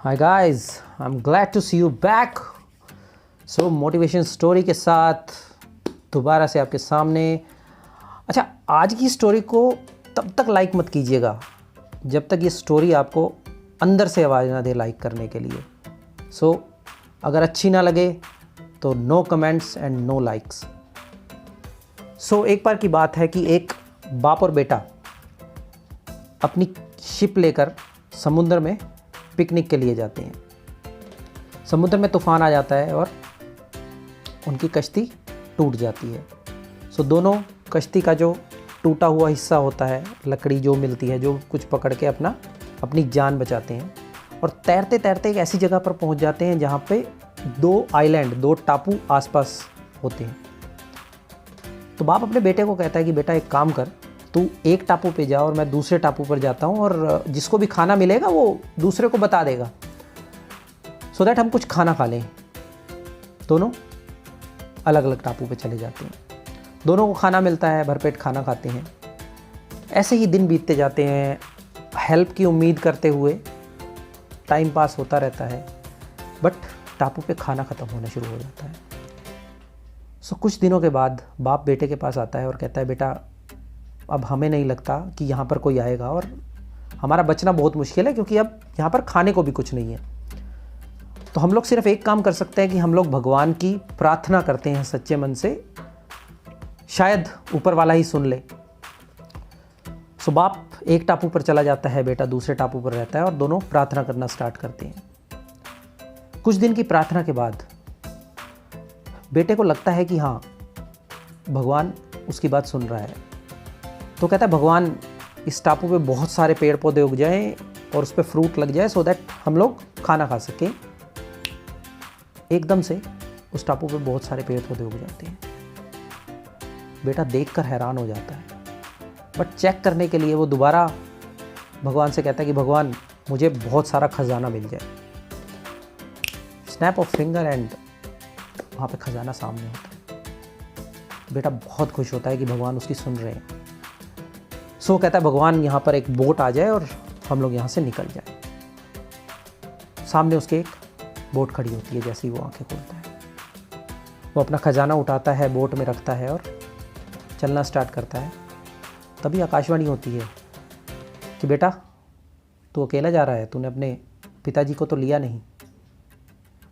Hi guys, I am glad to see you back. So motivation story के साथ दोबारा से आपके सामने। अच्छा, आज की स्टोरी को तब तक लाइक मत कीजिएगा जब तक ये स्टोरी आपको अंदर से आवाज़ ना दे लाइक करने के लिए। सो अगर अच्छी ना लगे तो no comments and no likes. So एक बार की बात है कि एक बाप और बेटा अपनी शिप लेकर समुद्र में पिकनिक के लिए जाते हैं। समुद्र में तूफ़ान आ जाता है और उनकी कश्ती टूट जाती है। सो दोनों कश्ती का जो टूटा हुआ हिस्सा होता है, लकड़ी जो मिलती है, जो कुछ पकड़ के अपनी जान बचाते हैं और तैरते तैरते एक ऐसी जगह पर पहुंच जाते हैं जहां पे दो टापू आसपास होते हैं। तो बाप अपने बेटे को कहता है कि बेटा एक काम कर, तू एक टापू पे जा और मैं दूसरे टापू पर जाता हूँ और जिसको भी खाना मिलेगा वो दूसरे को बता देगा, सो दैट हम कुछ खाना खा लें। दोनों अलग अलग टापू पे चले जाते हैं। दोनों को खाना मिलता है, भरपेट खाना खाते हैं। ऐसे ही दिन बीतते जाते हैं, हेल्प की उम्मीद करते हुए टाइम पास होता रहता है, बट टापू पे खाना ख़त्म होना शुरू हो जाता है। सो कुछ दिनों के बाद बाप बेटे के पास आता है और कहता है बेटा अब हमें नहीं लगता कि यहाँ पर कोई आएगा और हमारा बचना बहुत मुश्किल है, क्योंकि अब यहाँ पर खाने को भी कुछ नहीं है। तो हम लोग सिर्फ एक काम कर सकते हैं कि हम लोग भगवान की प्रार्थना करते हैं सच्चे मन से, शायद ऊपर वाला ही सुन ले। सो बाप एक टापू पर चला जाता है, बेटा दूसरे टापू पर रहता है और दोनों प्रार्थना करना स्टार्ट करते हैं। कुछ दिन की प्रार्थना के बाद बेटे को लगता है कि हाँ, भगवान उसकी बात सुन रहा है। तो कहता है भगवान इस टापू पे बहुत सारे पेड़ पौधे उग जाएं और उस पर फ्रूट लग जाए, सो दैट हम लोग खाना खा सकें। एकदम से उस टापू पे बहुत सारे पेड़ पौधे उग जाते हैं। बेटा देखकर हैरान हो जाता है, बट चेक करने के लिए वो दोबारा भगवान से कहता है कि भगवान मुझे बहुत सारा खजाना मिल जाए। स्नैप ऑफ फिंगर एंड वहाँ पे खजाना सामने होता है। बेटा बहुत खुश होता है कि भगवान उसकी सुन रहे हैं। सो कहता है भगवान यहाँ पर एक बोट आ जाए और हम लोग यहाँ से निकल जाए। सामने उसके एक बोट खड़ी होती है। जैसे ही वो आंखें खोलता है, वो अपना खजाना उठाता है, बोट में रखता है और चलना स्टार्ट करता है। तभी आकाशवाणी होती है कि बेटा तू अकेला जा रहा है, तूने अपने पिताजी को तो लिया नहीं।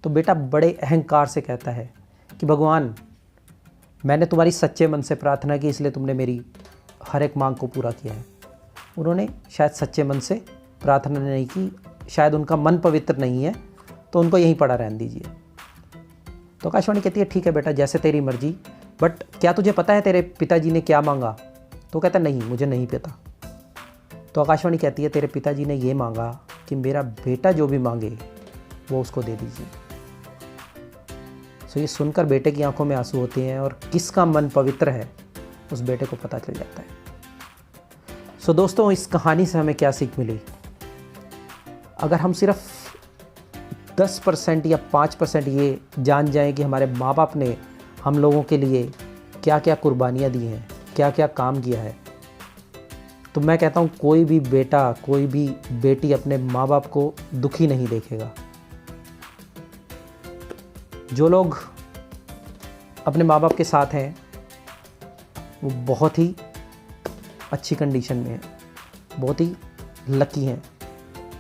तो बेटा बड़े अहंकार से कहता है कि भगवान मैंने तुम्हारी सच्चे मन से प्रार्थना की, इसलिए तुमने मेरी हर एक मांग को पूरा किया है। उन्होंने शायद सच्चे मन से प्रार्थना नहीं की, शायद उनका मन पवित्र नहीं है, तो उनको यहीं पड़ा रहने दीजिए। तो आकाशवाणी कहती है ठीक है बेटा, जैसे तेरी मर्जी, बट क्या तुझे पता है तेरे पिताजी ने क्या मांगा? तो कहता नहीं, मुझे नहीं पता। तो आकाशवाणी कहती है तेरे पिताजी ने ये मांगा कि मेरा बेटा जो भी मांगे वो उसको दे दीजिए। सो ये सुनकर बेटे की आंखों में आंसू होते हैं और किसका मन पवित्र है उस बेटे को पता चल जाता है। सो दोस्तों, इस कहानी से हमें क्या सीख मिली? अगर हम सिर्फ 10% या 5% ये जान जाएं कि हमारे माँ बाप ने हम लोगों के लिए क्या क्या कुर्बानियाँ दी हैं, क्या क्या काम किया है, तो मैं कहता हूँ कोई भी बेटा, कोई भी बेटी अपने माँ बाप को दुखी नहीं देखेगा। जो लोग अपने माँ बाप के साथ हैं वो बहुत ही अच्छी कंडीशन में हैं, बहुत ही लकी हैं।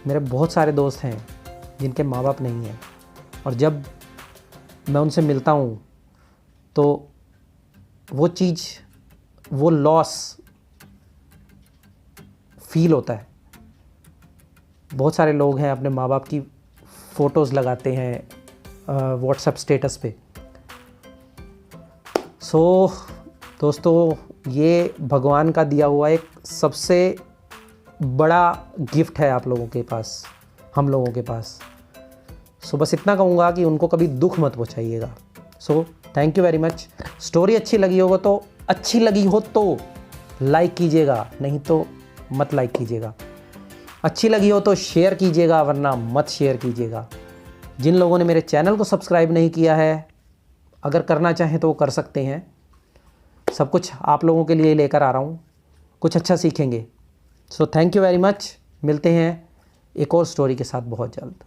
मेरे बहुत सारे दोस्त हैं जिनके माँ बाप नहीं हैं, और जब मैं उनसे मिलता हूँ तो वो चीज़, वो लॉस फील होता है। बहुत सारे लोग हैं अपने माँ बाप की फ़ोटोज़ लगाते हैं व्हाट्सएप स्टेटस पे। सो दोस्तों, ये भगवान का दिया हुआ एक सबसे बड़ा गिफ्ट है आप लोगों के पास, हम लोगों के पास। सो बस इतना कहूँगा कि उनको कभी दुख मत पहुँचाइएगा। So thank you very much. Story अच्छी लगी हो तो लाइक कीजिएगा, नहीं तो मत लाइक कीजिएगा। अच्छी लगी हो तो शेयर कीजिएगा, वरना मत शेयर कीजिएगा। जिन लोगों ने मेरे चैनल को सब्सक्राइब नहीं किया है, अगर करना चाहें तो वो कर सकते हैं। सब कुछ आप लोगों के लिए लेकर आ रहा हूँ, कुछ अच्छा सीखेंगे। सो थैंक यू वेरी मच। मिलते हैं एक और स्टोरी के साथ बहुत जल्द।